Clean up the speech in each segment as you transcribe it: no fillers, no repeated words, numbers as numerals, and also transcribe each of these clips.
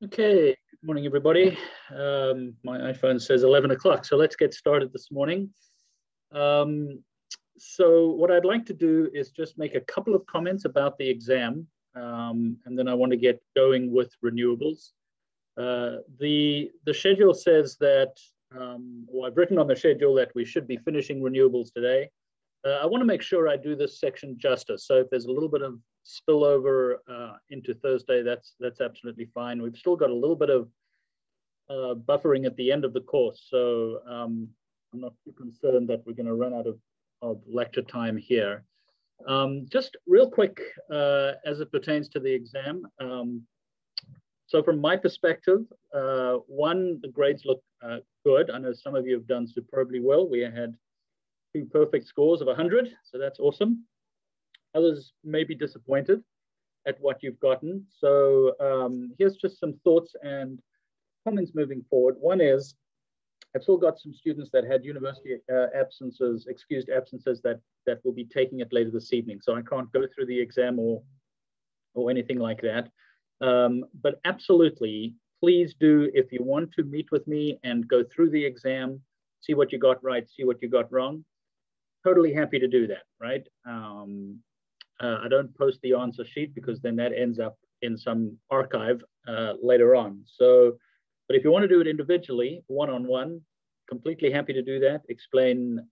Okay, good morning, everybody. My iPhone says 11 o'clock, so let's get started this morning. So what I'd like to do is just make a couple of comments about the exam, and then I want to get going with renewables. The schedule says that, well, I've written on the schedule that we should be finishing renewables today. I want to make sure I do this section justice. So if there's a little bit of spillover into Thursday, that's absolutely fine. We've still got a little bit of buffering at the end of the course. So I'm not too concerned that we're going to run out of lecture time here. Just real quick, as it pertains to the exam. So from my perspective, the grades look good. I know some of you have done superbly well. We had 2 perfect scores of 100, so that's awesome. Others may be disappointed at what you've gotten. So here's just some thoughts and comments moving forward. One is, I've still got some students that had university absences, excused absences that will be taking it later this evening. So I can't go through the exam or anything like that. But absolutely, please do, if you want to meet with me and go through the exam, see what you got right, see what you got wrong. Totally happy to do that, right? I don't post the answer sheet because then that ends up in some archive later on. So, but if you want to do it individually, one-on-one, completely happy to do that. Explain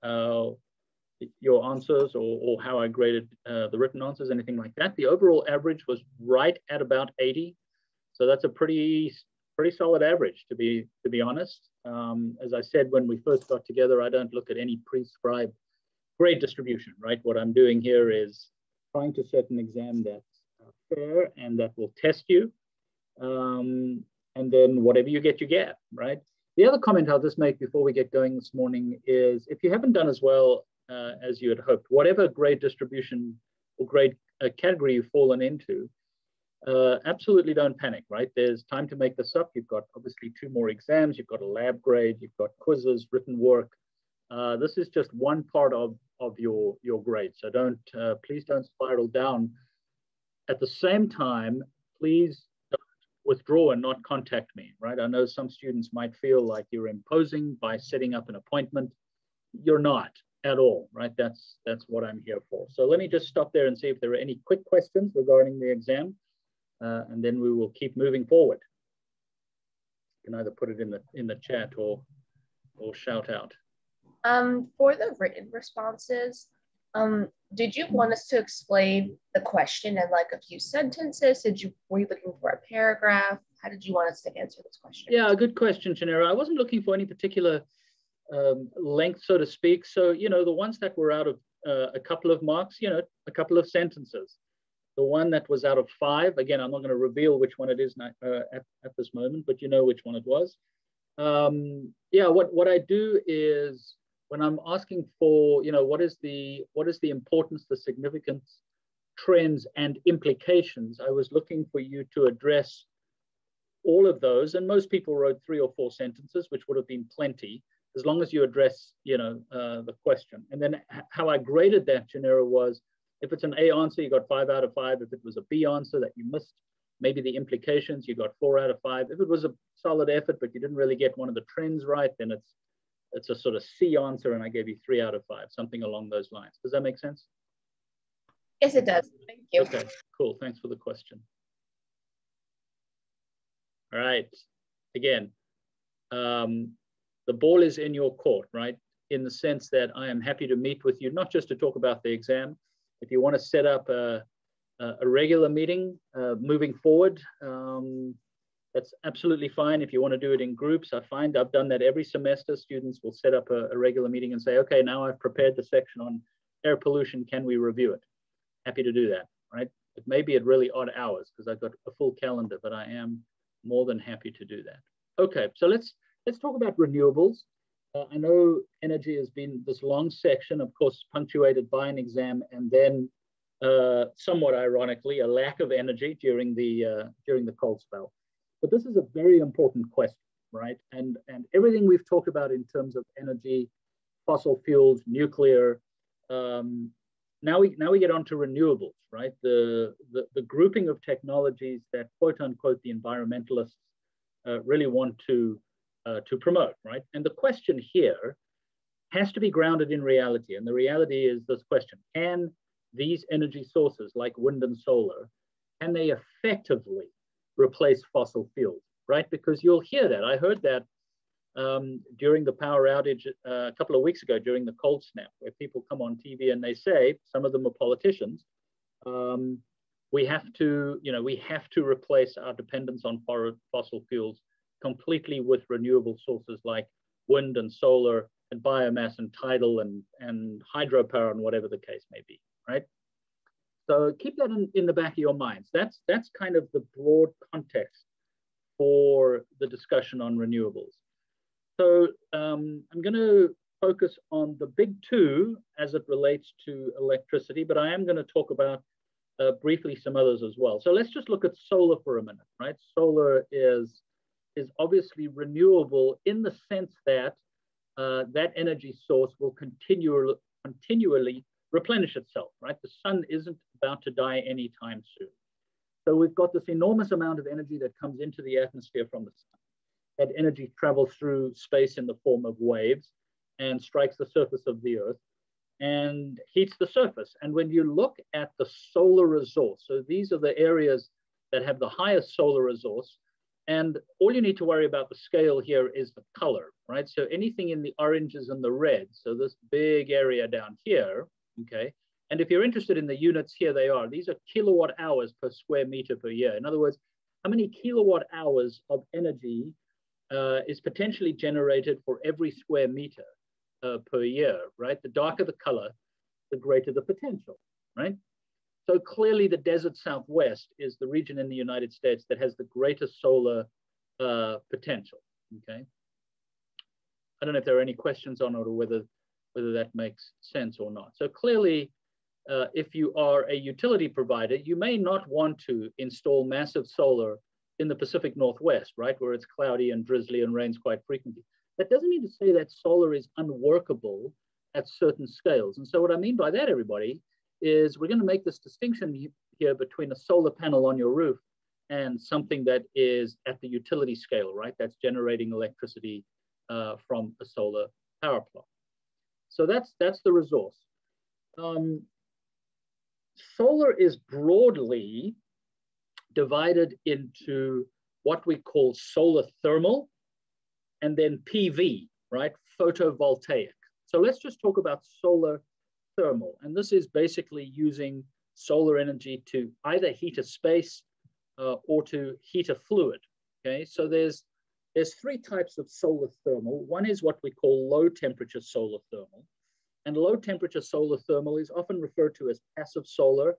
your answers or how I graded the written answers, anything like that. The overall average was right at about 80. So that's a pretty solid average, to be honest. As I said, when we first got together, I don't look at any prescribed grade distribution, right? What I'm doing here is trying to set an exam that's fair and that will test you. And then whatever you get, right? The other comment I'll just make before we get going this morning is if you haven't done as well as you had hoped, whatever grade distribution or grade category you've fallen into, absolutely don't panic, right? There's time to make this up. You've got obviously 2 more exams. You've got a lab grade. You've got quizzes, written work. This is just one part of your grade. So please don't spiral down. At the same time, please don't withdraw and not contact me, right? I know some students might feel like you're imposing by setting up an appointment. You're not at all, right? That's what I'm here for. So let me just stop there and see if there are any quick questions regarding the exam, and then we will keep moving forward. You can either put it in the chat or shout out. For the written responses, did you want us to explain the question in like a few sentences? Were you looking for a paragraph? How did you want us to answer this question? Yeah, good question, Janera. I wasn't looking for any particular length, so to speak. So, the ones that were out of a couple of marks, a couple of sentences. The one that was out of 5, again, I'm not going to reveal which one it is at this moment, but you know which one it was. Yeah, what I do is, when I'm asking for, what is the importance, the significance, trends, and implications, I was looking for you to address all of those. And most people wrote 3 or 4 sentences, which would have been plenty, as long as you address, the question. And then how I graded that, Janera, was if it's an A answer, you got 5 out of 5. If it was a B answer that you missed, maybe the implications, you got 4 out of 5. If it was a solid effort, but you didn't really get one of the trends right, then it's a sort of C answer, and I gave you 3 out of 5, something along those lines. Does that make sense? Yes, it does. Thank you. Okay, cool. Thanks for the question. All right. Again, the ball is in your court, right? In the sense that I am happy to meet with you, not just to talk about the exam. If you want to set up a regular meeting moving forward, that's absolutely fine. If you want to do it in groups, I find I've done that every semester. Students will set up a regular meeting and say, okay, now I've prepared the section on air pollution. Can we review it? Happy to do that, right? It may be at really odd hours because I've got a full calendar, but I am more than happy to do that. Okay, so let's talk about renewables. I know energy has been this long section, of course, punctuated by an exam, and then somewhat ironically, a lack of energy during the cold spell. But this is a very important question, right? And everything we've talked about in terms of energy, fossil fuels, nuclear, now we get on to renewables, right? The grouping of technologies that quote unquote the environmentalists really want to promote, right? And the question here has to be grounded in reality. And the reality is this question: can these energy sources like wind and solar, can they effectively replace fossil fuels, right? Because you'll hear that. I heard that during the power outage a couple of weeks ago during the cold snap, where people come on TV and they say, some of them are politicians, we have to replace our dependence on fossil fuels completely with renewable sources like wind and solar and biomass and tidal and hydropower and whatever the case may be, right? So keep that in the back of your minds. That's kind of the broad context for the discussion on renewables. So I'm going to focus on the big two as it relates to electricity, but I am going to talk about briefly some others as well. So let's just look at solar for a minute, right? Solar is obviously renewable in the sense that that energy source will continually replenish itself, right? The sun isn't about to die anytime soon. So we've got this enormous amount of energy that comes into the atmosphere from the sun. That energy travels through space in the form of waves and strikes the surface of the earth and heats the surface. And when you look at the solar resource, so these are the areas that have the highest solar resource, and all you need to worry about the scale here is the color, right? So anything in the oranges and the reds, so this big area down here, okay? And if you're interested in the units, here they are. These are kilowatt hours per square meter per year. In other words, how many kilowatt hours of energy is potentially generated for every square meter per year, right? The darker the color, the greater the potential, right? So clearly the desert Southwest is the region in the United States that has the greatest solar potential, okay? I don't know if there are any questions on it or whether that makes sense or not. So clearly, if you are a utility provider, you may not want to install massive solar in the Pacific Northwest, right, where it's cloudy and drizzly and rains quite frequently. That doesn't mean to say that solar is unworkable at certain scales. And so what I mean by that, everybody, is we're going to make this distinction here between a solar panel on your roof and something that is at the utility scale, right? That's generating electricity from a solar power plant. So that's the resource. Solar is broadly divided into what we call solar thermal and then PV, right? Photovoltaic. So let's just talk about solar thermal. And this is basically using solar energy to either heat a space or to heat a fluid, okay? So there's three types of solar thermal. One is what we call low temperature solar thermal. And low temperature solar thermal is often referred to as passive solar.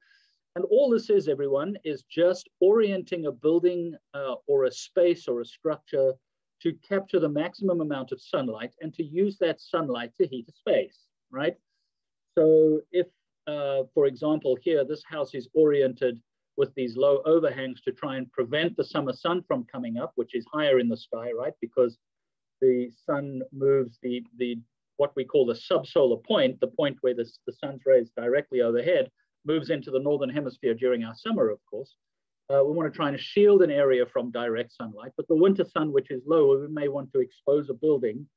And all this is, everyone, is just orienting a building or a space or a structure to capture the maximum amount of sunlight and to use that sunlight to heat a space, right? So if, for example, here, this house is oriented with these low overhangs to try and prevent the summer sun from coming up, which is higher in the sky, right? Because the sun moves the what we call the subsolar point, the point where the sun's rays directly overhead, moves into the northern hemisphere during our summer, of course. We want to try and shield an area from direct sunlight, but the winter sun, which is lower, we may want to expose a building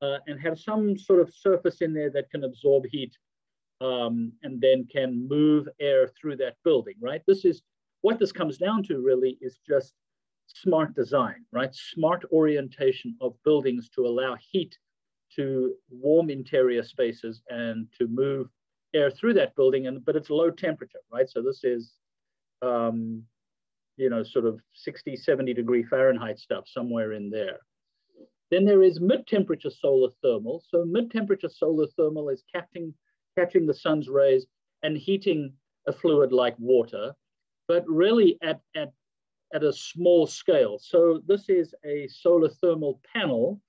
and have some sort of surface in there that can absorb heat and then can move air through that building, right? This is what this comes down to, really, is just smart design, right? Smart orientation of buildings to allow heat to warm interior spaces and to move air through that building, but it's low temperature, right? So this is, you know, sort of 60, 70 degree Fahrenheit stuff, somewhere in there. Then there is mid-temperature solar thermal. So mid-temperature solar thermal is catching the sun's rays and heating a fluid like water, but really at a small scale. So this is a solar thermal panel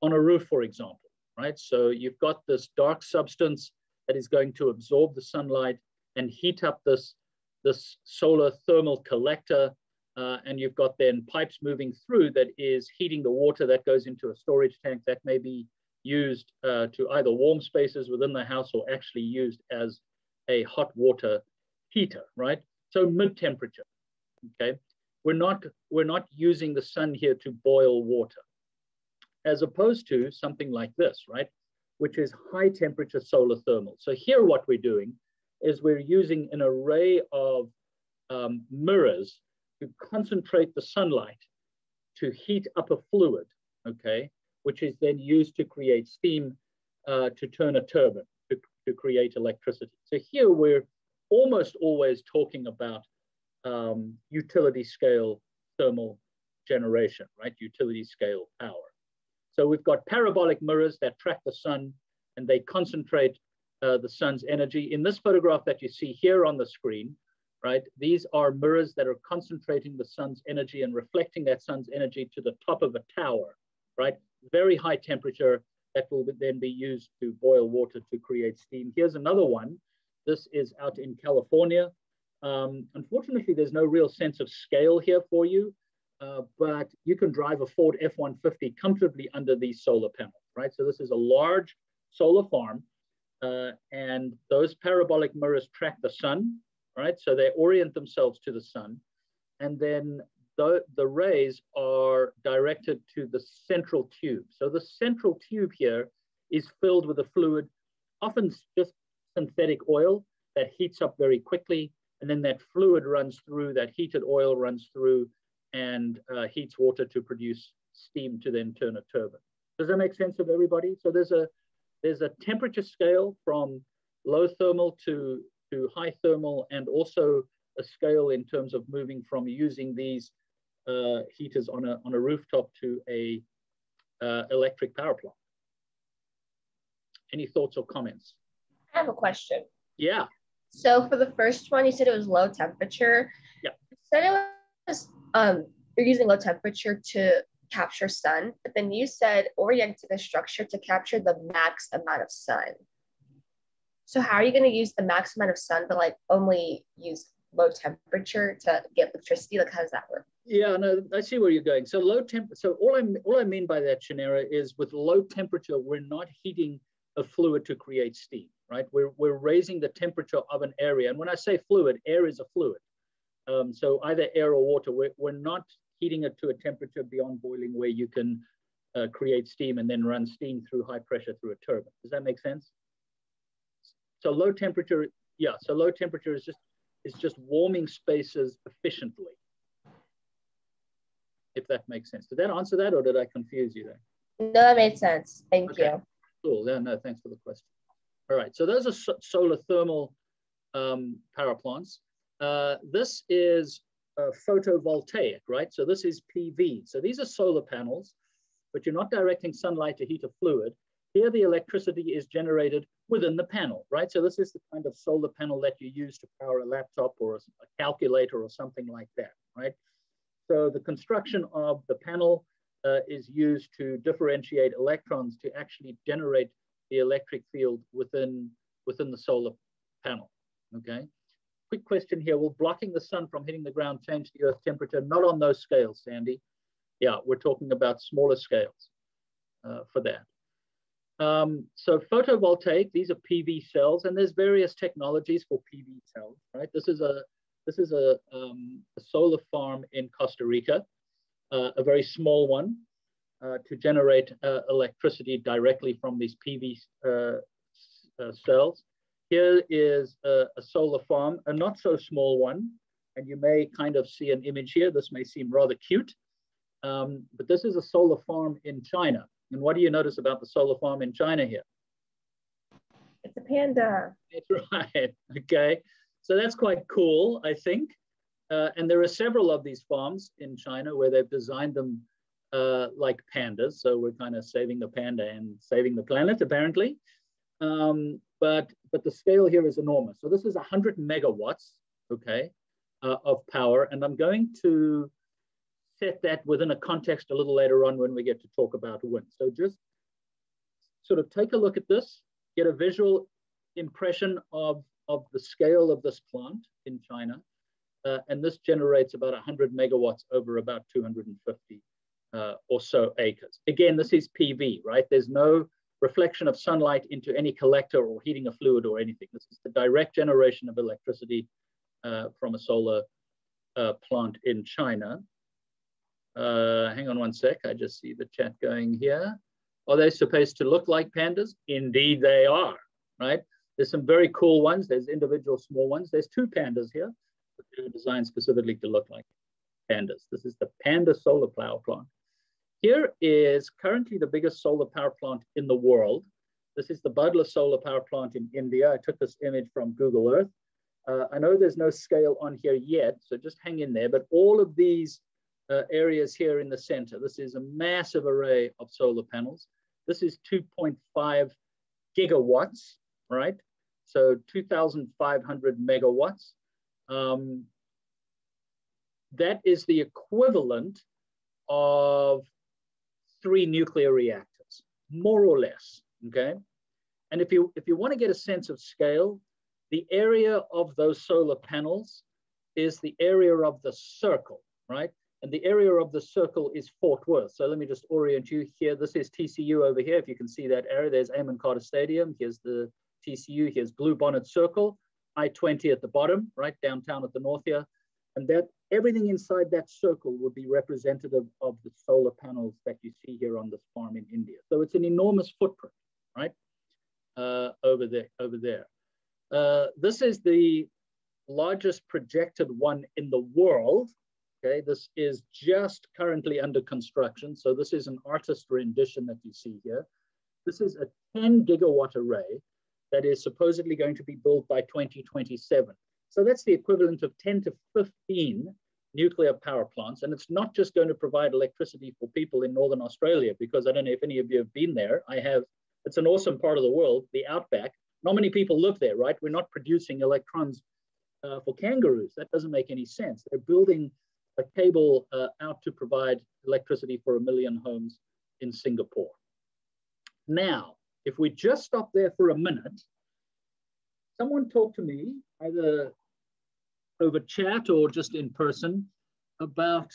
on a roof, for example, right? So you've got this dark substance that is going to absorb the sunlight and heat up this solar thermal collector. And you've got then pipes moving through that is heating the water that goes into a storage tank that may be used to either warm spaces within the house or actually used as a hot water heater, right? So mid-temperature, okay? we're not using the sun here to boil water, as opposed to something like this, right? Which is high temperature solar thermal. So here what we're doing is we're using an array of mirrors to concentrate the sunlight to heat up a fluid, okay, which is then used to create steam to turn a turbine to create electricity. So here we're almost always talking about utility scale thermal generation, right? Utility scale power. So we've got parabolic mirrors that track the sun and they concentrate the sun's energy. In this photograph that you see here on the screen, right, these are mirrors that are concentrating the sun's energy and reflecting that sun's energy to the top of a tower, right? Very high temperature that will then be used to boil water to create steam. Here's another one. This is out in California. Unfortunately, there's no real sense of scale here for you, but you can drive a Ford F-150 comfortably under these solar panels, right? So this is a large solar farm, and those parabolic mirrors track the sun, right? So they orient themselves to the sun, and then the rays are directed to the central tube. So the central tube here is filled with a fluid, often just synthetic oil that heats up very quickly, and then that fluid runs through, that heated oil runs through and heats water to produce steam to then turn a turbine. Does that make sense of everybody? So there's a temperature scale from low thermal to high thermal, and also a scale in terms of moving from using these heaters on a rooftop to a electric power plant. Any thoughts or comments? I have a question. Yeah. So for the first one, you said it was low temperature. Yeah. You said it was you're using low temperature to capture sun, but then you said orienting the structure to capture the max amount of sun. So how are you going to use the max amount of sun but like only use low temperature to get electricity? Like, how does that work? Yeah, no, I see where you're going. So low temp. So all I mean by that, Shanera, is with low temperature, we're not heating a fluid to create steam, right? We're raising the temperature of an area. And when I say fluid, air is a fluid. So either air or water, we're not heating it to a temperature beyond boiling where you can create steam and then run steam through high pressure through a turbine. Does that make sense? So low temperature, yeah. So low temperature is just warming spaces efficiently, if that makes sense. Did that answer that, or did I confuse you there? No, that made sense. Thank you. Cool. Yeah, no, thanks for the question. All right, so those are solar thermal power plants. This is photovoltaic, right? So this is PV. So these are solar panels, but you're not directing sunlight to heat a fluid. Here, the electricity is generated within the panel, right? So this is the kind of solar panel that you use to power a laptop or a calculator or something like that, right? So the construction of the panel is used to differentiate electrons to actually generate the electric field within the solar panel, okay? Quick question here, will blocking the sun from hitting the ground change the Earth temperature? Not on those scales, Sandy. Yeah, we're talking about smaller scales for that. So photovoltaic, these are PV cells, and there's various technologies for PV cells, right? This is a solar farm in Costa Rica, a very small one, to generate electricity directly from these PV cells. Here is a solar farm, a not so small one, and you may kind of see an image here. This may seem rather cute, but this is a solar farm in China. And what do you notice about the solar farm in China here? It's a panda. That's right. Okay. So that's quite cool, I think. And there are several of these farms in China where they've designed them like pandas. So we're kind of saving the panda and saving the planet, apparently. But the scale here is enormous. So this is 100 megawatts, okay, of power. And I'm going to set that within a context a little later on when we get to talk about wind. So just sort of take a look at this, get a visual impression of the scale of this plant in China. And this generates about 100 megawatts over about 250 or so acres. Again, this is PV, right? There's no reflection of sunlight into any collector or heating a fluid or anything. This is the direct generation of electricity from a solar plant in China. Hang on one sec, I just see the chat going here. Are they supposed to look like pandas? Indeed they are, right? There's some very cool ones. There's individual small ones. There's two pandas here, but they're designed specifically to look like pandas. This is the Panda solar power plant. Here is currently the biggest solar power plant in the world. This is the Budla solar power plant in India. I took this image from Google Earth. I know there's no scale on here yet, so just hang in there. But all of these areas here in the center, this is a massive array of solar panels. This is 2.5 gigawatts, right? So 2,500 megawatts. That is the equivalent of 3 nuclear reactors, more or less, okay? And if you want to get a sense of scale, the area of those solar panels is the area of the circle, right? And the area of the circle is Fort Worth. So let me just orient you here. This is TCU over here. If you can see that area, there's Amon Carter Stadium. Here's the TCU. Here's Blue Bonnet Circle, I-20 at the bottom, right downtown at the north here. And that everything inside that circle would be representative of the solar panels that you see here on this farm in India. So it's an enormous footprint, right? Over there. This is the largest projected one in the world. Okay, this is just currently under construction. So this is an artist rendition that you see here. This is a 10 gigawatt array that is supposedly going to be built by 2027. So that's the equivalent of 10 to 15 nuclear power plants. And it's not just going to provide electricity for people in Northern Australia, because I don't know if any of you have been there. I have. It's an awesome part of the world, the outback. Not many people live there, right? We're not producing electrons for kangaroos. That doesn't make any sense. They're building a cable out to provide electricity for 1 million homes in Singapore. Now, if we just stop there for a minute, someone talk to me, either over chat or just in person, about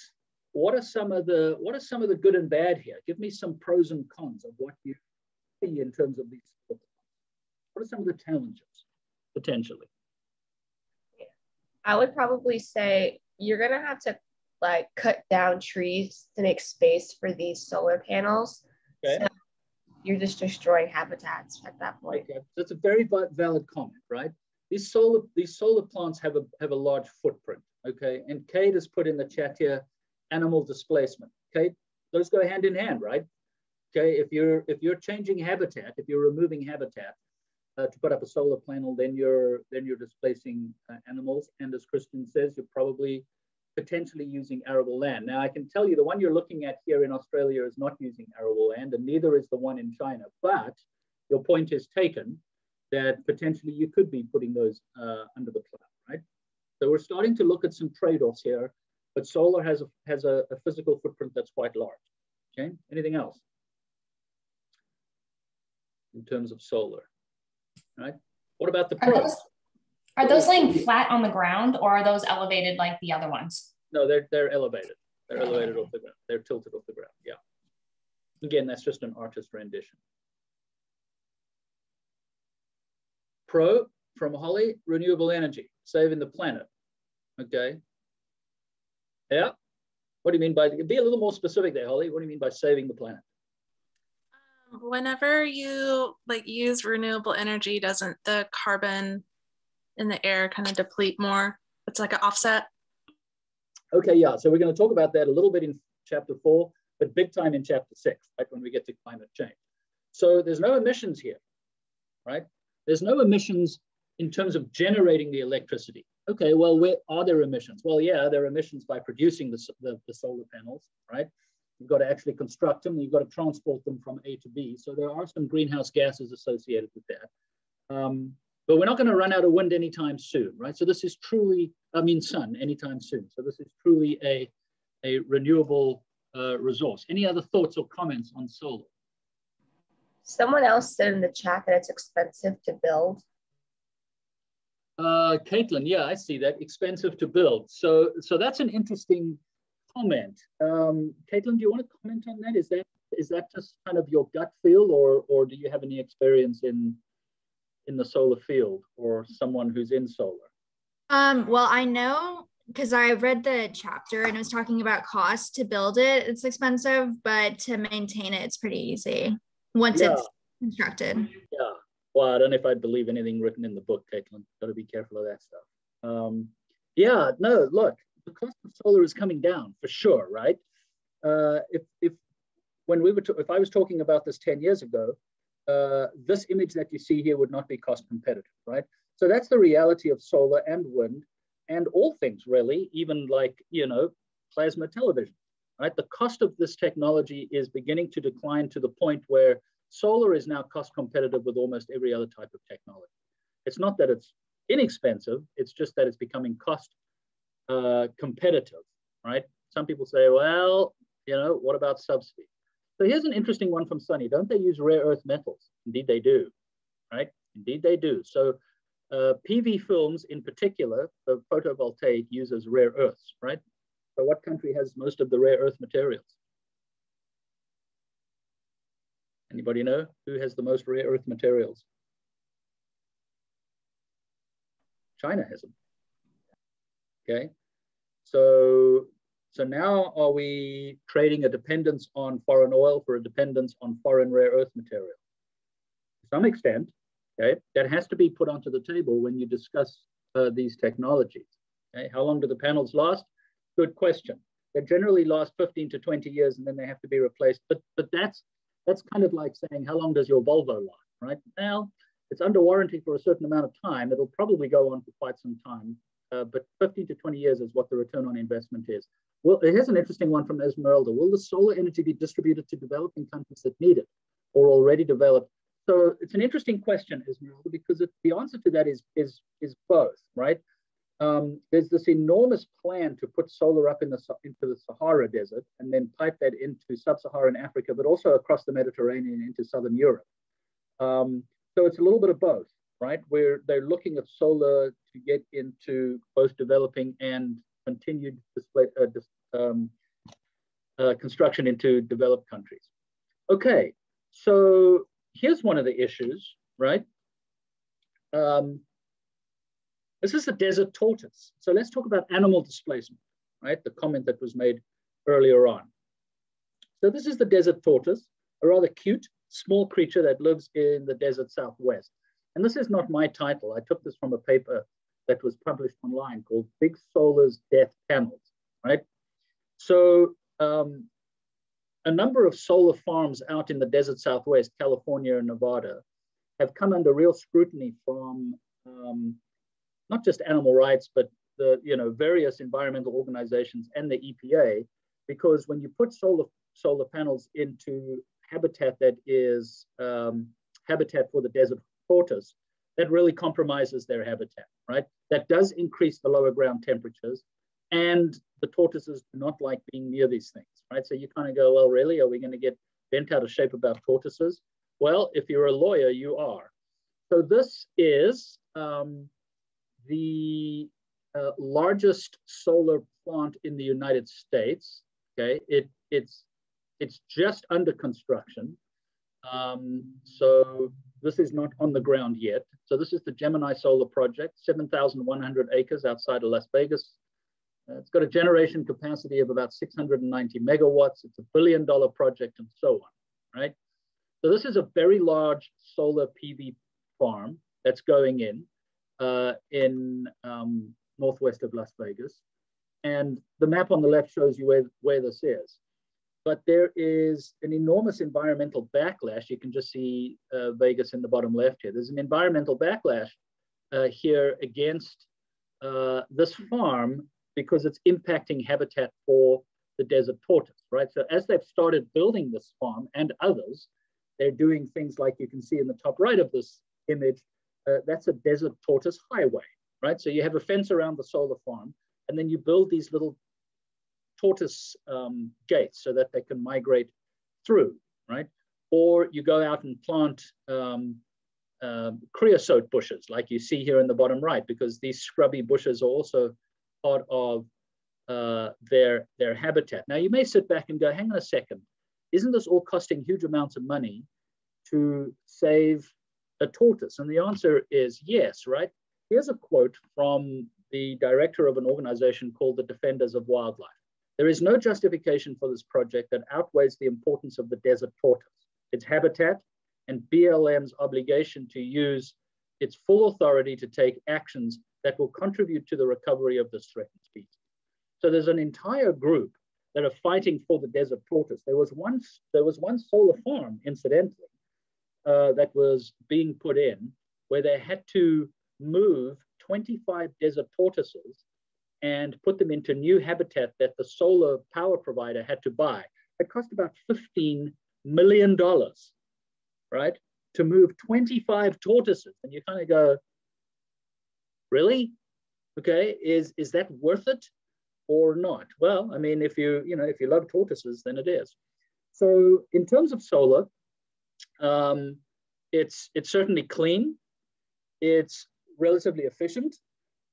what are some of the good and bad here. Give me some pros and cons of what you see in terms of these. What are some of the challenges potentially? I would probably say you're gonna have to like cut down trees to make space for these solar panels. Okay. So you're just destroying habitats at that point. Okay, that's a very valid comment, right? These solar plants have a large footprint. Okay, and Kate has put in the chat here animal displacement. Kate, those go hand in hand, right? Okay, if you're changing habitat, if you're removing habitat to put up a solar panel, then you're displacing animals, and as Kristen says, you're probably potentially using arable land. Now, I can tell you the one you're looking at here in Australia is not using arable land, and neither is the one in China. But your point is taken that potentially you could be putting those under the cloud, right? So we're starting to look at some trade-offs here, but solar has a physical footprint that's quite large. Okay, anything else in terms of solar? Right? What about the pros? Are those laying flat on the ground, or are those elevated like the other ones? No, they're elevated. They're elevated off the ground. They're tilted off the ground. Yeah. Again, that's just an artist rendition. Pro from Holly: renewable energy, saving the planet. Okay. Yeah. What do you mean by? Be a little more specific there, Holly. What do you mean by saving the planet? Whenever you use renewable energy, doesn't the carbon in the air kind of deplete more? It's like an offset. Okay, yeah. So we're going to talk about that a little bit in chapter 4, but big time in chapter 6, right, when we get to climate change. So there's no emissions here, right? There's no emissions in terms of generating the electricity. Okay, well, where are there emissions? Well, yeah, there are emissions by producing the solar panels, right? You've got to actually construct them, and you've got to transport them from A to B. So there are some greenhouse gases associated with that. But we're not going to run out of wind anytime soon, right? So this is truly, sun anytime soon. So this is truly a renewable resource. Any other thoughts or comments on solar? Someone else said in the chat that it's expensive to build. Caitlin, yeah, I see that, expensive to build. So that's an interesting comment. Caitlin, do you want to comment on that? Is that just kind of your gut feel, or do you have any experience in the solar field, or someone who's in solar? Well, I know because I read the chapter and it was talking about cost to build it. It's expensive, but to maintain it, it's pretty easy once it's constructed. Yeah. Well, I don't know if I'd believe anything written in the book, Caitlin. Got to be careful of that stuff. Yeah, no, look, the cost of solar is coming down for sure, right? If I was talking about this 10 years ago, this image that you see here would not be cost competitive, right? So that's the reality of solar and wind and all things really, even like, you know, plasma television, right? The cost of this technology is beginning to decline to the point where solar is now cost competitive with almost every other type of technology. It's not that it's inexpensive, it's just that it's becoming cost competitive, right? Some people say, well, you know, what about subsidy? So here's an interesting one from Sunny. Don't they use rare earth metals? Indeed they do, right? Indeed they do. So PV films in particular, the photovoltaic uses rare earths, right? So what country has most of the rare earth materials? Anybody know who has the most rare earth materials? China has them. Okay, so now are we trading a dependence on foreign oil for a dependence on foreign rare earth material? To some extent, okay, that has to be put onto the table when you discuss these technologies. Okay, how long do the panels last? Good question. They generally last 15 to 20 years and then they have to be replaced. But that's kind of like saying, how long does your Volvo last, right? Well, it's under warranty for a certain amount of time. It'll probably go on for quite some time, but 15 to 20 years is what the return on investment is. Well, here's an interesting one from Esmeralda. Will the solar energy be distributed to developing countries that need it or already developed? So it's an interesting question, Esmeralda, because the answer to that is both, right? There's this enormous plan to put solar up into the Sahara Desert and then pipe that into sub-Saharan Africa, but also across the Mediterranean into Southern Europe. So it's a little bit of both, right? Where they're looking at solar to get into both developing and continued construction into developed countries. Okay, so here's one of the issues, right? This is the desert tortoise. So let's talk about animal displacement, right? The comment that was made earlier on. So this is the desert tortoise, a rather cute, small creature that lives in the desert Southwest. And this is not my title. I took this from a paper that was published online called Big Solar's Death Panels, right? So a number of solar farms out in the desert Southwest, California and Nevada, have come under real scrutiny from not just animal rights, but the various environmental organizations and the EPA, because when you put solar panels into habitat that is habitat for the desert tortoise, that really compromises their habitat, right? That does increase the lower ground temperatures, and the tortoises do not like being near these things, right? So you kind of go, well, really, are we going to get bent out of shape about tortoises? Well, if you're a lawyer, you are. So this is the largest solar plant in the United States. Okay, it's just under construction. So this is not on the ground yet. So this is the Gemini Solar Project, 7,100 acres outside of Las Vegas. It's got a generation capacity of about 690 megawatts. It's $1 billion project and so on, right? So this is a very large solar PV farm that's going in northwest of Las Vegas. And the map on the left shows you where this is. But there is an enormous environmental backlash. You can just see Vegas in the bottom left here. There's an environmental backlash here against this farm because it's impacting habitat for the desert tortoise, right? So as they've started building this farm and others, they're doing things like you can see in the top right of this image. That's a desert tortoise highway, right? So you have a fence around the solar farm, and then you build these little tortoise gates so that they can migrate through, right? Or you go out and plant creosote bushes like you see here in the bottom right, because these scrubby bushes are also part of their habitat. Now you may sit back and go, hang on a second, isn't this all costing huge amounts of money to save a tortoise? And the answer is yes, right? Here's a quote from the director of an organization called the Defenders of Wildlife. There is no justification for this project that outweighs the importance of the desert tortoise, its habitat, and BLM's obligation to use its full authority to take actions that will contribute to the recovery of this threatened species. So there's an entire group that are fighting for the desert tortoise. There was one solar farm, incidentally, that was being put in where they had to move 25 desert tortoises and put them into new habitat that the solar power provider had to buy. It cost about $15 million, right, to move 25 tortoises. And you kind of go, really? Okay, is that worth it or not? Well, I mean, if you love tortoises, then it is. So in terms of solar, it's certainly clean. It's relatively efficient.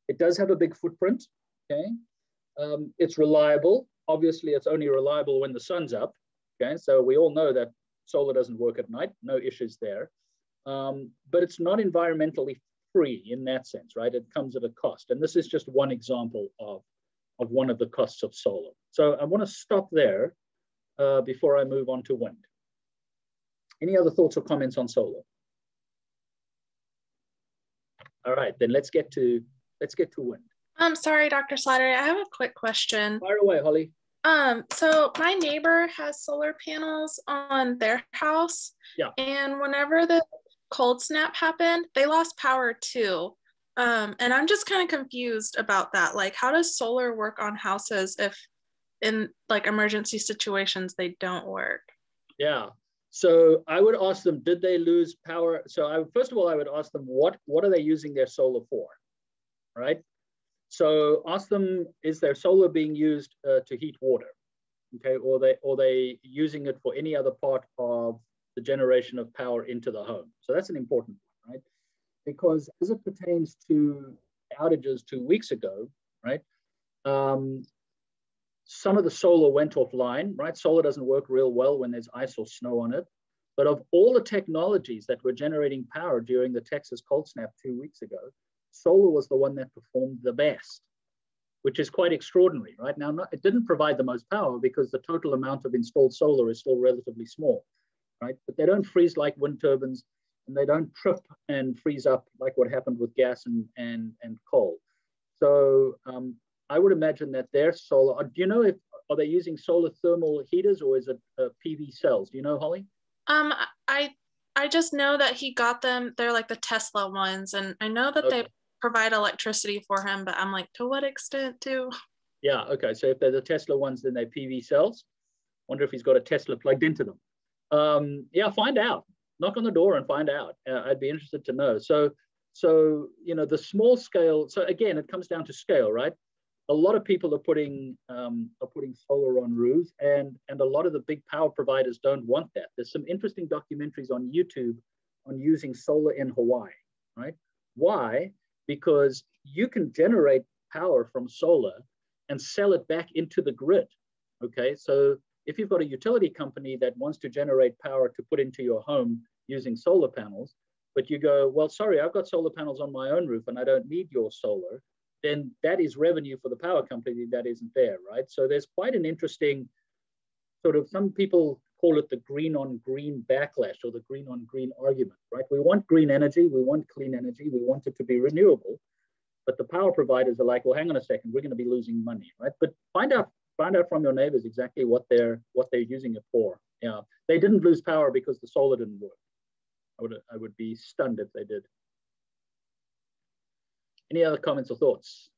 It does have a big footprint, okay? It's reliable. Obviously, it's only reliable when the sun's up, okay? So we all know that solar doesn't work at night, no issues there. But it's not environmentally free in that sense, right? It comes at a cost. And this is just one example of one of the costs of solar. So I want to stop there before I move on to wind. Any other thoughts or comments on solar? All right, then let's get to wind. I'm sorry, Dr. Slattery, I have a quick question. Fire away, Holly. So my neighbor has solar panels on their house. Yeah. And whenever the cold snap happened, they lost power too. And I'm just kind of confused about that. Like, how does solar work on houses if in like emergency situations they don't work? Yeah. So I would ask them, did they lose power? So first of all, I would ask them, what are they using their solar for, right? So ask them, is their solar being used to heat water, okay? Or they using it for any other part of the generation of power into the home? So that's an important one, right? Because as it pertains to outages 2 weeks ago, right? Some of the solar went offline, right? Solar doesn't work real well when there's ice or snow on it. But of all the technologies that were generating power during the Texas cold snap 2 weeks ago, solar was the one that performed the best, which is quite extraordinary, right? Now, it didn't provide the most power because the total amount of installed solar is still relatively small, right? But they don't freeze like wind turbines, and they don't trip and freeze up like what happened with gas and coal. So I would imagine that their solar, do you know are they using solar thermal heaters or is it PV cells? Do you know, Holly? I just know that he got them. They're like the Tesla ones. And I know that they provide electricity for him, but I'm like, to what extent too? Yeah, okay. So if they're the Tesla ones, then they're PV cells. Wonder if he's got a Tesla plugged into them. Yeah, find out. Knock on the door and find out. I'd be interested to know. So the small scale, so again, it comes down to scale, right? A lot of people are putting solar on roofs, and a lot of the big power providers don't want that. There's some interesting documentaries on YouTube on using solar in Hawaii, right? Why? Because you can generate power from solar and sell it back into the grid, okay? So if you've got a utility company that wants to generate power to put into your home using solar panels, but you go, well, sorry, I've got solar panels on my own roof and I don't need your solar, then that is revenue for the power company that isn't there, right? So there's quite an interesting sort of, some people call it the green on green backlash or the green on green argument, right? We want green energy, we want clean energy, we want it to be renewable, but the power providers are like, well, hang on a second, we're going to be losing money, right? But find out from your neighbors exactly what they're using it for. Yeah, they didn't lose power because the solar didn't work. I would be stunned if they did. Any other comments or thoughts?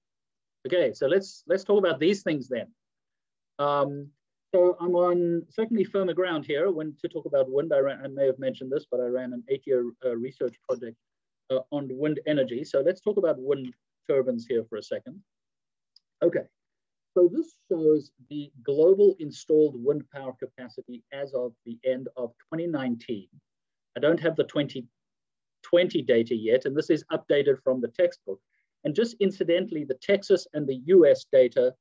Okay, so let's talk about these things then. So I'm on certainly firmer ground here to talk about wind. I may have mentioned this, but I ran an 8-year research project on wind energy. So let's talk about wind turbines here for a second. Okay, so this shows the global installed wind power capacity as of the end of 2019. I don't have the 2020 data yet, and this is updated from the textbook. And just incidentally, the Texas and the US data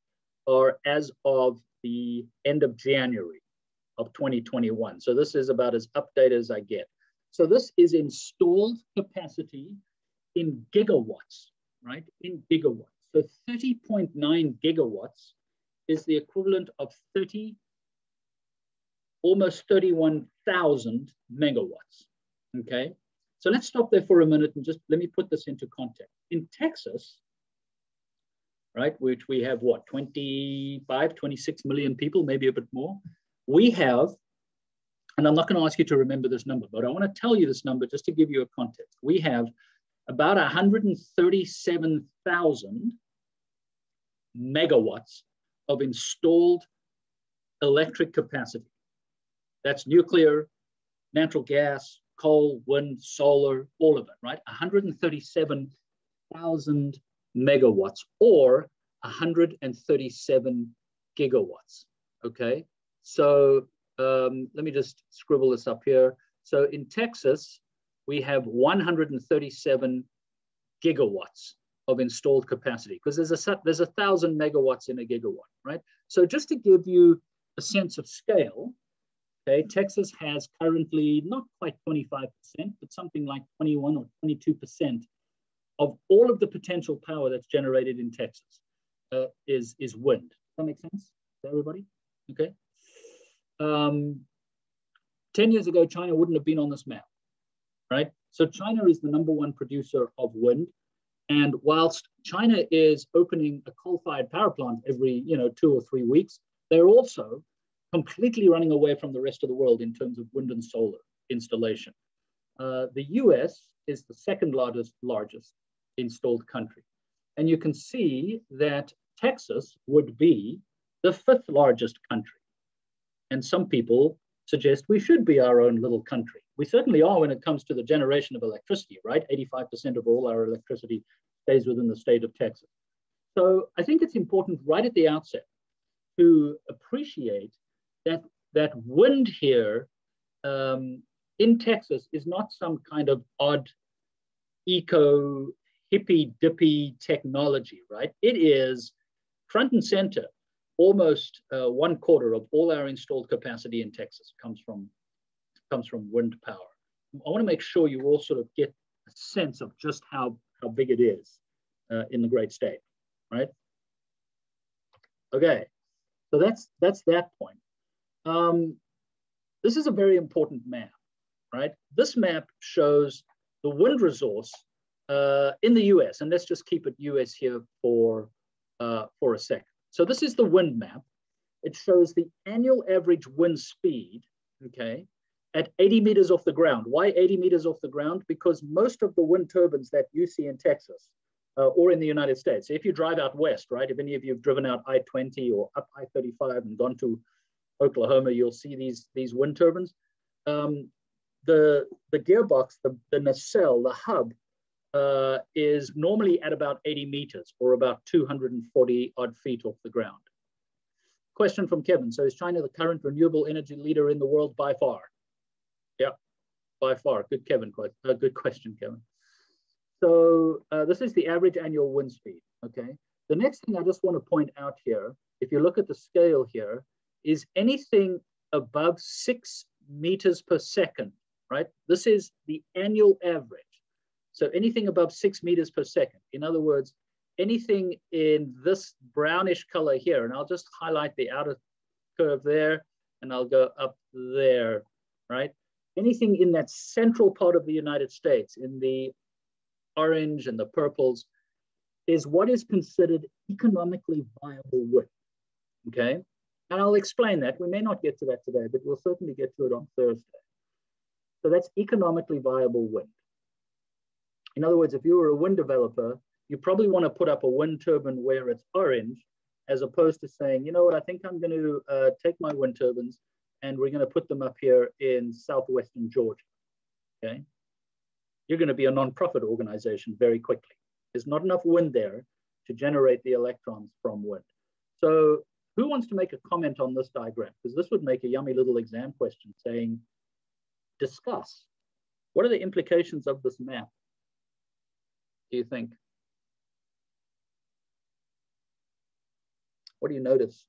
are as of the end of January of 2021. So this is about as updated as I get. So this is installed capacity in gigawatts, right? In gigawatts. So 30.9 gigawatts is the equivalent of almost 31,000 megawatts, okay? So let's stop there for a minute and just let me put this into context. In Texas, right, which we have what, 25, 26 million people, maybe a bit more, we have, and I'm not going to ask you to remember this number, but I want to tell you this number just to give you a context. We have about 137,000 megawatts of installed electric capacity. That's nuclear, natural gas, coal, wind, solar, all of it, right? 137,000 megawatts or 137 gigawatts, okay? So let me just scribble this up here. So in Texas, we have 137 gigawatts of installed capacity because there's 1,000 megawatts in a gigawatt, right? So just to give you a sense of scale, okay, Texas has currently not quite 25%, but something like 21 or 22% of all of the potential power that's generated in Texas is wind. Does that make sense to everybody? Okay. 10 years ago, China wouldn't have been on this map, right? So China is the #1 producer of wind. And whilst China is opening a coal-fired power plant every 2 or 3 weeks, they're also completely running away from the rest of the world in terms of wind and solar installation. The US is the second largest installed country. And you can see that Texas would be the 5th largest country. And some people suggest we should be our own little country. We certainly are when it comes to the generation of electricity, right? 85% of all our electricity stays within the state of Texas. So I think it's important right at the outset to appreciate that wind here in Texas is not some kind of odd eco hippy dippy technology, right? It is front and center. Almost 1/4 of all our installed capacity in Texas comes from wind power. I want to make sure you all sort of get a sense of just how big it is in the great state, right? Okay, so that's that point. This is a very important map, right? This map shows the wind resource in the US, and let's just keep it US here for a second. So this is the wind map. It shows the annual average wind speed, okay, at 80 meters off the ground. Why 80 meters off the ground? Because most of the wind turbines that you see in Texas or in the United States, if you drive out west, right, if any of you have driven out I-20 or up I-35 and gone to Oklahoma, you'll see these wind turbines. The gearbox, the nacelle, the hub, is normally at about 80 meters or about 240 odd feet off the ground. Question from Kevin. So is China the current renewable energy leader in the world by far? Yeah, by far. Good, Kevin. Good question, Kevin. So this is the average annual wind speed, okay? The next thing I just want to point out here, if you look at the scale here, is anything above 6 meters per second, right? This is the annual average. So anything above 6 meters per second. In other words, anything in this brownish color here, and I'll just highlight the outer curve there, and I'll go up there, right? Anything in that central part of the United States, in the orange and the purples, is what is considered economically viable wind, okay? And I'll explain that. We may not get to that today, but we'll certainly get to it on Thursday. So that's economically viable wind. In other words, if you were a wind developer, you probably want to put up a wind turbine where it's orange, as opposed to saying, you know what, I think I'm going to take my wind turbines and we're going to put them up here in southwestern Georgia, okay? You're going to be a nonprofit organization very quickly. There's not enough wind there to generate the electrons from wind. So who wants to make a comment on this diagram? Because this would make a yummy little exam question saying, discuss. What are the implications of this map, do you think? What do you notice?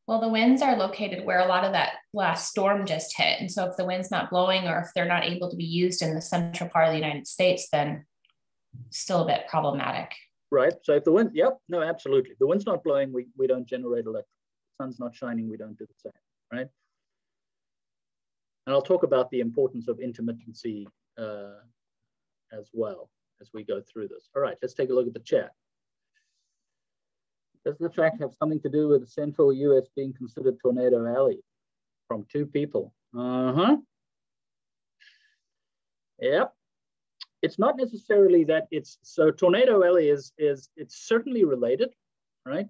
Well, the winds are located where a lot of that last storm just hit. And so if the wind's not blowing or if they're not able to be used in the central part of the United States, then still a bit problematic. Right. So if the wind, yep, no, absolutely. The wind's not blowing, we don't generate electricity. The sun's not shining, we don't do the same, right? And I'll talk about the importance of intermittency as well as we go through this. All right, let's take a look at the chat. Does the fact have something to do with the central US being considered Tornado Alley? From 2 people. Yep. It's not necessarily that it's, so Tornado Alley is it's certainly related, right?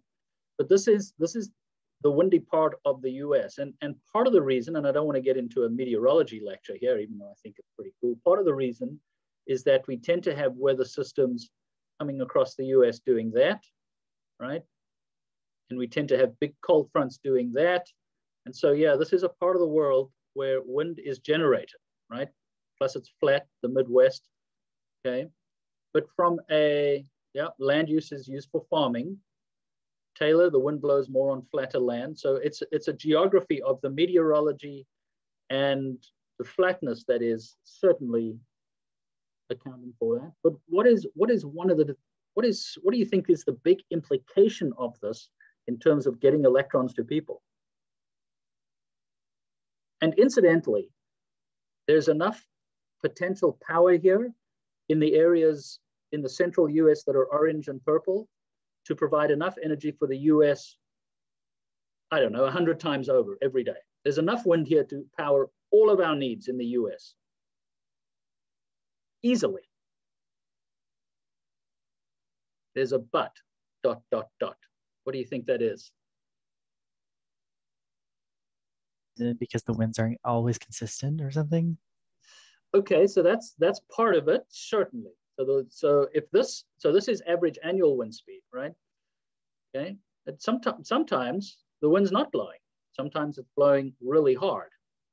But this is the windy part of the US. And part of the reason, and I don't want to get into a meteorology lecture here, even though I think it's pretty cool. Part of the reason is that we tend to have weather systems coming across the US doing that, right? And we tend to have big cold fronts doing that. And so, yeah, this is a part of the world where wind is generated, right? Plus it's flat, the Midwest, okay? But from a, yeah, land use is used for farming. Taylor, the wind blows more on flatter land. So it's a geography of the meteorology and the flatness that is certainly accounting for that. But what do you think is the big implication of this in terms of getting electrons to people? And incidentally, there's enough potential power here in the areas in the central US that are orange and purple to provide enough energy for the US, I don't know, 100 times over every day. There's enough wind here to power all of our needs in the US. Easily. There's a but, ... What do you think that is? Because the winds aren't always consistent or something? Okay, so that's part of it, certainly. So this is average annual wind speed, right? Okay, sometimes the wind's not blowing. Sometimes it's blowing really hard.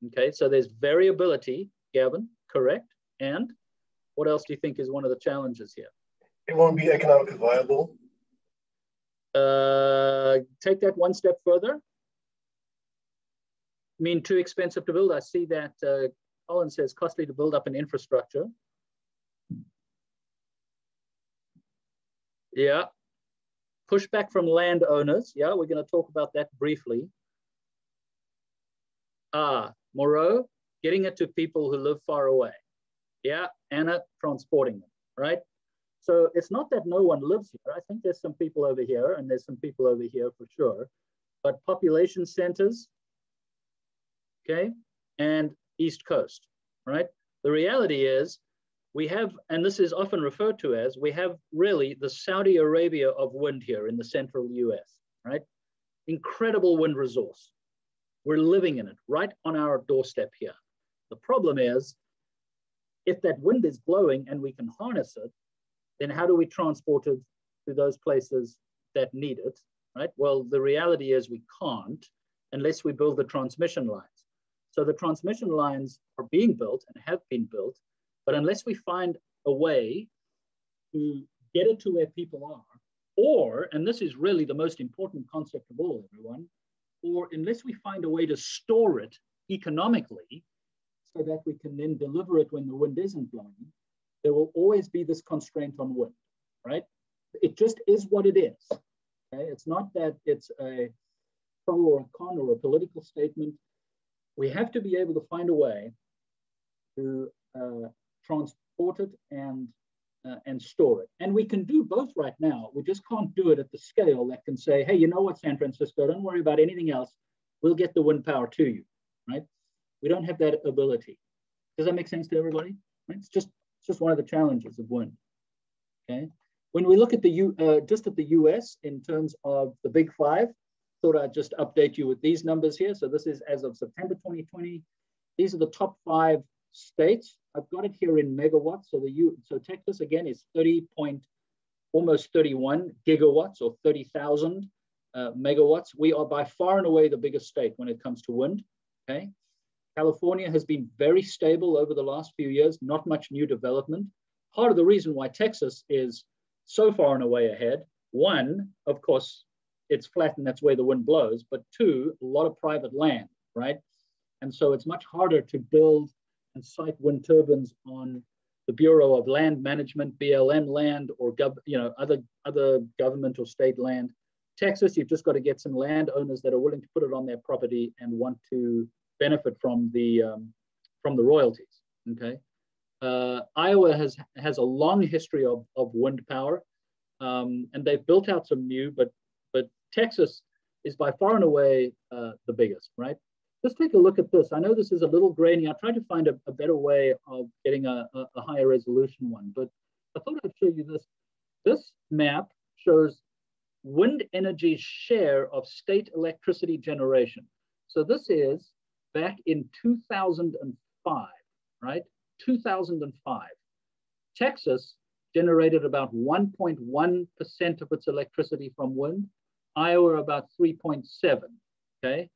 Okay, so there's variability, Gavin, correct? And what else do you think is one of the challenges here? It won't be economically viable. Take that one step further. I mean, too expensive to build. I see that Colin says costly to build up an infrastructure. Yeah. Pushback from landowners. Yeah, we're going to talk about that briefly. Moreau, getting it to people who live far away. Yeah, Anna, transporting them, right? So it's not that no one lives here. I think there's some people over here and there's some people over here for sure. But population centers, okay, and East Coast, right? The reality is we have, and this is often referred to as, we have really the Saudi Arabia of wind here in the central US, right? Incredible wind resource. We're living in it right on our doorstep here. The problem is, if that wind is blowing and we can harness it, then how do we transport it to those places that need it, right? Well, the reality is we can't unless we build the transmission lines. So the transmission lines are being built and have been built, but unless we find a way to get it to where people are, or, and this is really the most important concept of all, everyone, or unless we find a way to store it economically so that we can then deliver it when the wind isn't blowing, there will always be this constraint on wind, right? It just is what it is, okay? It's not that it's a pro or a con or a political statement. We have to be able to find a way to transport it and store it. And we can do both right now. We just can't do it at the scale that can say, hey, you know what, San Francisco, don't worry about anything else. We'll get the wind power to you, right? We don't have that ability. Does that make sense to everybody? Right? It's just one of the challenges of wind, okay? When we look at just at the US in terms of the big five, thought I'd just update you with these numbers here. So this is as of September 2020. These are the top 5 states. I've got it here in megawatts. So Texas again is almost 31 gigawatts or 30,000 megawatts. We are by far and away the biggest state when it comes to wind, okay? California has been very stable over the last few years, not much new development. Part of the reason why Texas is so far and away ahead, one, of course, it's flat and that's where the wind blows, but 2, a lot of private land, right? And so it's much harder to build and site wind turbines on the Bureau of Land Management, BLM land, or other government or state land. Texas, you've just got to get some landowners that are willing to put it on their property and want to benefit from the royalties. Okay, Iowa has a long history of wind power, and they've built out some new, but Texas is by far and away the biggest, right? Just take a look at this. I know this is a little grainy. I tried to find a better way of getting a higher resolution one, but I thought I'd show you this. This map shows wind energy's share of state electricity generation. So this is back in 2005, right? 2005. Texas generated about 1.1% of its electricity from wind, Iowa about 3.7, okay?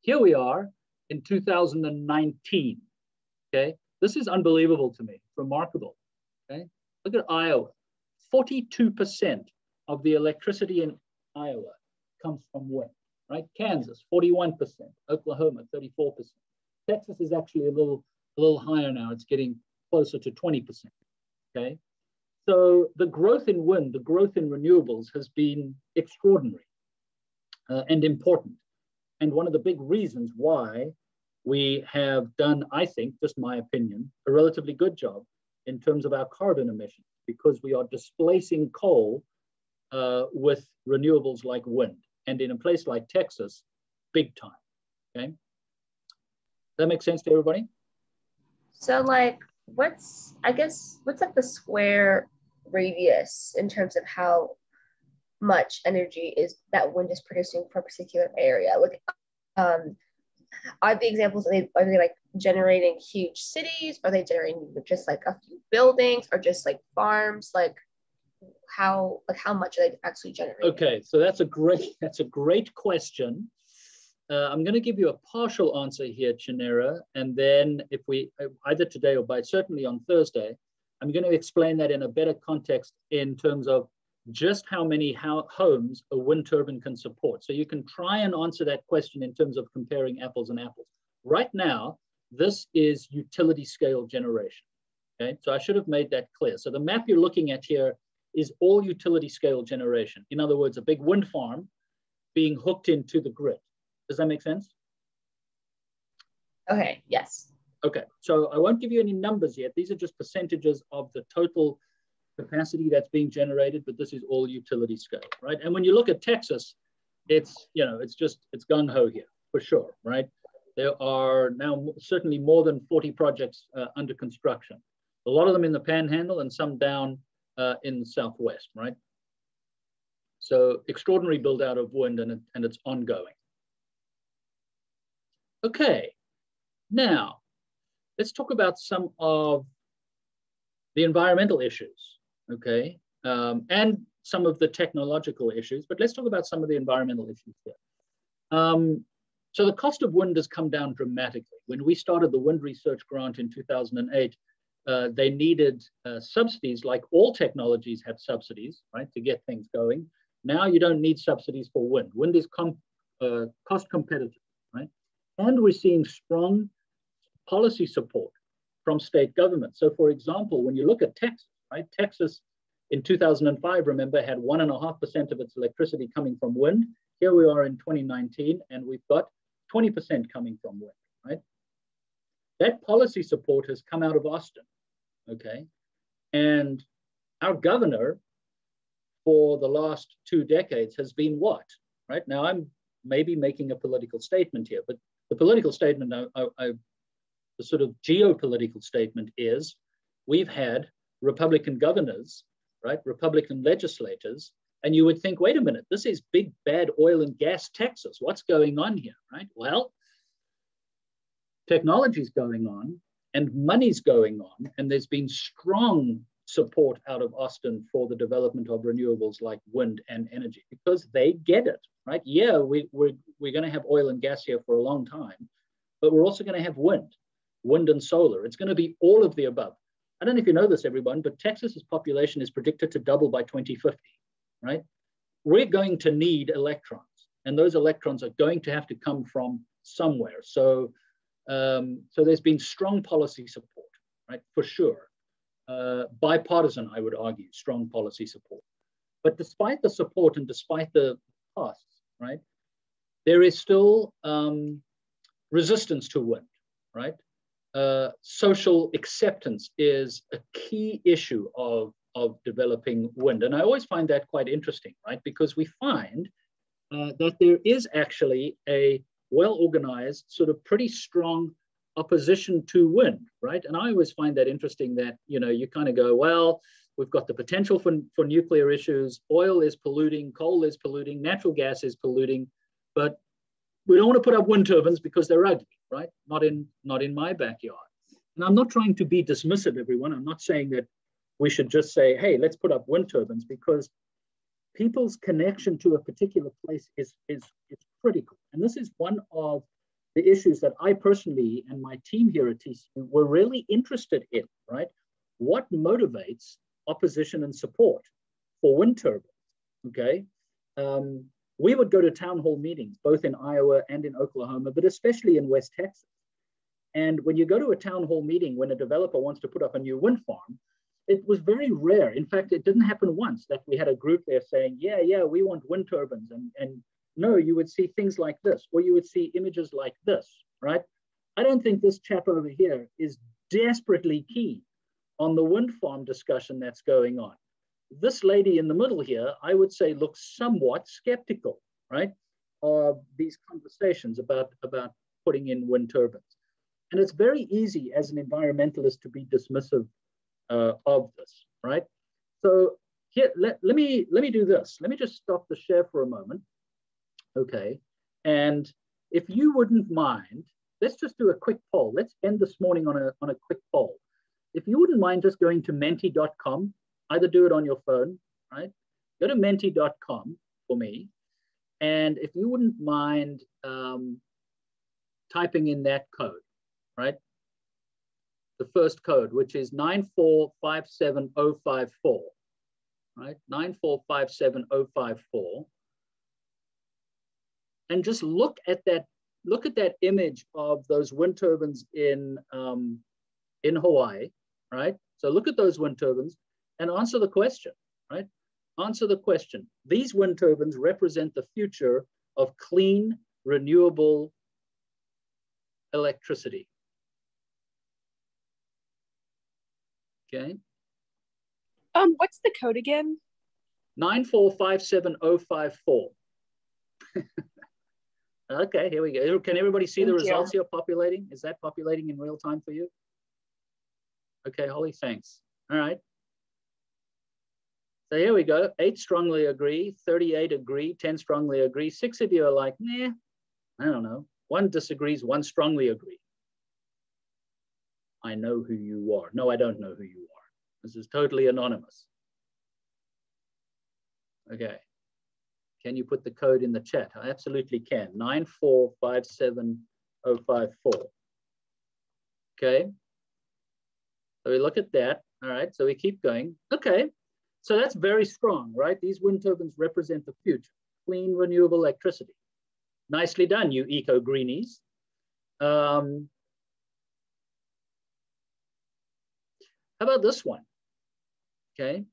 Here we are in 2019, okay? This is unbelievable to me, it's remarkable, okay? Look at Iowa, 42% of the electricity in Iowa comes from wind, right? Kansas, 41%, Oklahoma, 34%. Texas is actually a little higher now, it's getting closer to 20%, okay? So the growth in wind, the growth in renewables has been extraordinary and important. And one of the big reasons why we have done, I think, just my opinion, a relatively good job in terms of our carbon emissions, because we are displacing coal with renewables like wind. And in a place like Texas, big time, okay? That makes sense to everybody? So like, what's like the square radius in terms of how much energy is that wind is producing for a particular area? Like, are the examples, are they like generating huge cities? Are they generating just like a few buildings or just like farms? Like how much are they actually generating? Okay, so that's a great question. I'm going to give you a partial answer here, Chinera, and then if we, either today or certainly on Thursday, I'm going to explain that in a better context in terms of just how many homes a wind turbine can support. So you can try and answer that question in terms of comparing apples and apples. Right now, this is utility scale generation, okay? So I should have made that clear. So the map you're looking at here is all utility scale generation. In other words, a big wind farm being hooked into the grid. Does that make sense? Okay, yes. Okay, so I won't give you any numbers yet. These are just percentages of the total capacity that's being generated, but this is all utility scale, right? And when you look at Texas, it's gung-ho here, for sure, right? There are now certainly more than 40 projects under construction. A lot of them in the Panhandle and some down in the Southwest, right? So extraordinary build out of wind and it's ongoing. Okay, now let's talk about some of the environmental issues, okay? And some of the technological issues, but let's talk about some of the environmental issues here. So the cost of wind has come down dramatically. When we started the wind research grant in 2008, they needed subsidies, like all technologies have subsidies, right, to get things going. Now you don't need subsidies for wind. Wind is cost competitive, right? And we're seeing strong policy support from state government. So for example, when you look at Texas, right? Texas in 2005, remember, had 1.5% of its electricity coming from wind. Here we are in 2019, and we've got 20% coming from wind, right? That policy support has come out of Austin, okay? And our governor for the last 2 decades has been what, right? Now I'm maybe making a political statement here, but the political statement, the sort of geopolitical statement is we've had Republican governors, right? Republican legislators, and you would think, wait a minute, this is big, bad oil and gas Texas. What's going on here, right? Well, technology's going on and money's going on, and there's been strong support out of Austin for the development of renewables like wind and energy because they get it, right? Yeah, we're going to have oil and gas here for a long time, but we're also going to have wind and solar. It's going to be all of the above. I don't know if you know this, everyone, but Texas's population is predicted to double by 2050, right? We're going to need electrons, and those electrons are going to have to come from somewhere. So there's been strong policy support, right, for sure. bipartisan, I would argue, strong policy support. But despite the support and despite the costs, right, there is still resistance to wind, right? Social acceptance is a key issue of developing wind. And I always find that quite interesting, right? Because we find that there is actually a well-organized, sort of pretty strong opposition to wind, right? And I always find that interesting that, you know, you kind of go, well, we've got the potential for nuclear issues, oil is polluting, coal is polluting, natural gas is polluting, but we don't want to put up wind turbines because they're ugly, right? Not in my backyard. And I'm not trying to be dismissive, everyone. I'm not saying that we should just say, hey, let's put up wind turbines, because people's connection to a particular place is critical. And this is one of the issues that I personally and my team here at TCU were really interested in, right? What motivates opposition and support for wind turbines, okay? We would go to town hall meetings, both in Iowa and in Oklahoma, but especially in West Texas. And when you go to a town hall meeting, when a developer wants to put up a new wind farm, it was very rare. In fact, it didn't happen once that we had a group there saying, yeah, we want wind turbines. And no, you would see things like this, or you would see images like this, right? I don't think this chap over here is desperately keen on the wind farm discussion that's going on. This lady in the middle here, I would say, looks somewhat skeptical, right, of these conversations about putting in wind turbines. And it's very easy as an environmentalist to be dismissive of this, right? So here, let me do this. Let me just stop the share for a moment, okay? And if you wouldn't mind, let's just do a quick poll. Let's end this morning on a quick poll. If you wouldn't mind just going to menti.com, either do it on your phone, right? Go to menti.com for me. And if you wouldn't mind typing in that code, right? The first code, which is 9457054, right? 9457054. And just look at that image of those wind turbines in Hawaii, right? So look at those wind turbines and answer the question, right? Answer the question. These wind turbines represent the future of clean, renewable electricity. Okay. What's the code again? 9457054. Okay, here we go. Can everybody see the results here populating? Is that populating in real time for you? Okay, Holly, thanks. All right. So here we go. 8 strongly agree, 38 agree, 10 strongly agree. 6 of you are like, nah, I don't know. 1 disagrees, 1 strongly agree. I know who you are. No, I don't know who you are. This is totally anonymous. Okay. Can you put the code in the chat? I absolutely can. 9457054. Okay. So we look at that. All right. So we keep going. Okay. So that's very strong, right? These wind turbines represent the future. Clean, renewable electricity. Nicely done, you eco-greenies. How about this one? Okay.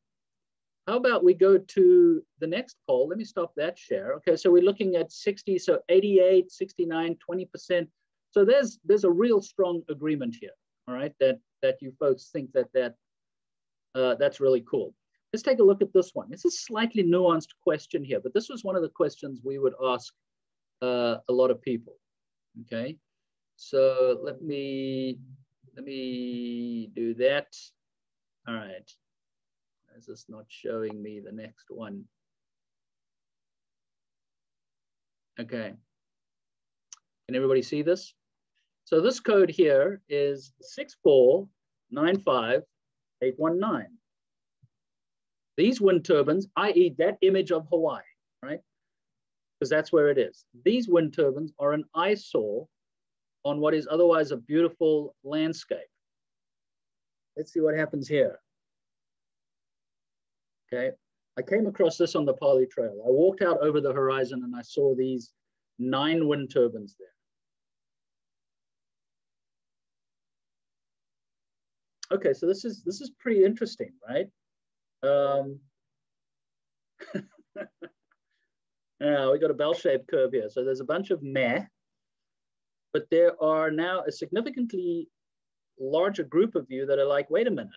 How about we go to the next poll? Let me stop that share. Okay, so we're looking at 60, so 88, 69, 20%. So there's a real strong agreement here, all right, that you folks think that's really cool. Let's take a look at this one. It's a slightly nuanced question here, but this was one of the questions we would ask a lot of people, okay? So let me do that. All right. Is this not showing me the next one? Okay. Can everybody see this? So this code here is 6495819. These wind turbines, i.e. that image of Hawaii, right? Because that's where it is. These wind turbines are an eyesore on what is otherwise a beautiful landscape. Let's see what happens here. Okay, I came across this on the Pali Trail. I walked out over the horizon and I saw these 9 wind turbines there. Okay, so this is pretty interesting, right? Now we got a bell-shaped curve here. So there's a bunch of meh, but there are now a significantly larger group of you that are like, wait a minute,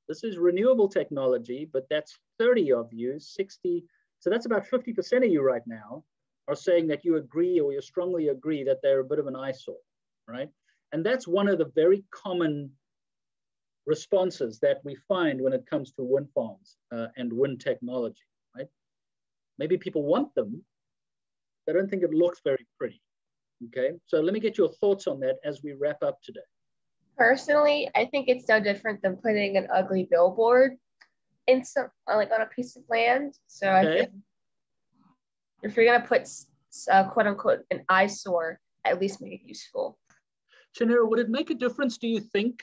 this is renewable technology, but that's 30 of you, 60. So that's about 50% of you right now are saying that you agree or you strongly agree that they're a bit of an eyesore, right? And that's one of the very common responses that we find when it comes to wind farms and wind technology, right? Maybe people want them, they don't think it looks very pretty, okay? So let me get your thoughts on that as we wrap up today. Personally, I think it's no different than putting an ugly billboard in some, like on a piece of land. So I think if you're gonna put quote unquote an eyesore, at least make it useful. Chinera, would it make a difference, do you think,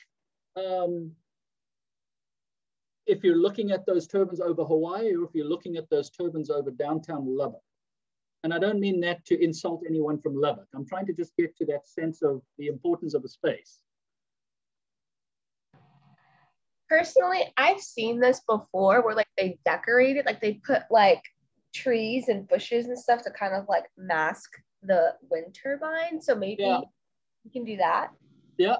if you're looking at those turbines over Hawaii or if you're looking at those turbines over downtown Lubbock? And I don't mean that to insult anyone from Lubbock. I'm trying to just get to that sense of the importance of a space. Personally, I've seen this before where like they decorate it, like they put like trees and bushes and stuff to kind of like mask the wind turbine. So maybe you can do that. Yeah.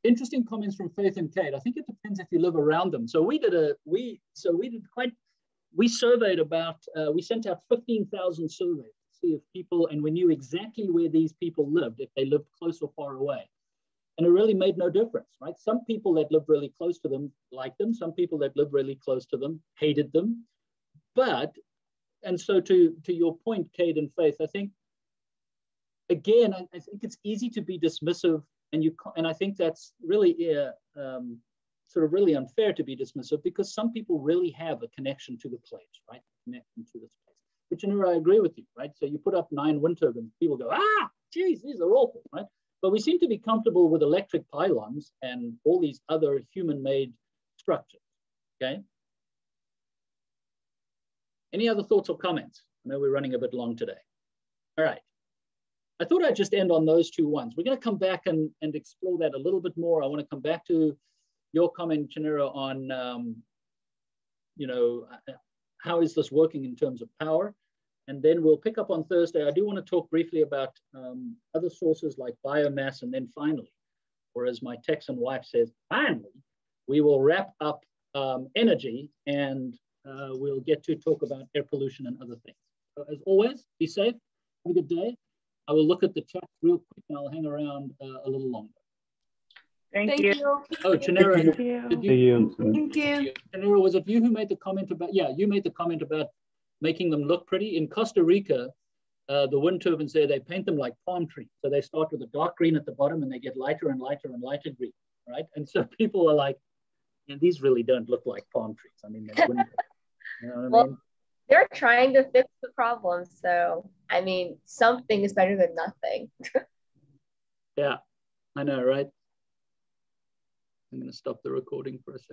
Interesting comments from Faith and Kate. I think it depends if you live around them. So we surveyed about, we sent out 15,000 surveys to see if people, and we knew exactly where these people lived, if they lived close or far away. And it really made no difference, right? Some people that lived really close to them liked them. Some people that lived really close to them hated them. But, and so to your point, Kate and Faith, I think, again, I think it's easy to be dismissive, and I think that's really sort of really unfair to be dismissive, because some people really have a connection to the place, right? Connection to this place. But I agree with you, right? So you put up 9 wind turbines, people go, geez, these are awful, right? But we seem to be comfortable with electric pylons and all these other human-made structures, okay? Any other thoughts or comments? I know we're running a bit long today. All right. I thought I'd just end on those 2 ones. We're going to come back and explore that a little bit more. I want to come back to your comment, Chinera, on, how is this working in terms of power? And then we'll pick up on Thursday. I do want to talk briefly about other sources like biomass. And then finally, or as my Texan wife says, finally, we will wrap up energy, and we'll get to talk about air pollution and other things. So as always, be safe, have a good day. I will look at the chat real quick and I'll hang around a little longer. Thank you. Oh, Chinera, Thank you. Thank you. Chinera, was it you who made the comment about, you made the comment about making them look pretty? In Costa Rica, the wind turbines there, they paint them like palm trees. So they start with a dark green at the bottom and they get lighter and lighter and lighter green, right? And so people are like, these really don't look like palm trees. I mean, they wouldn't, you know what I mean? They're trying to fix the problem. So, I mean, something is better than nothing. Yeah, I know, right? I'm going to stop the recording for a second.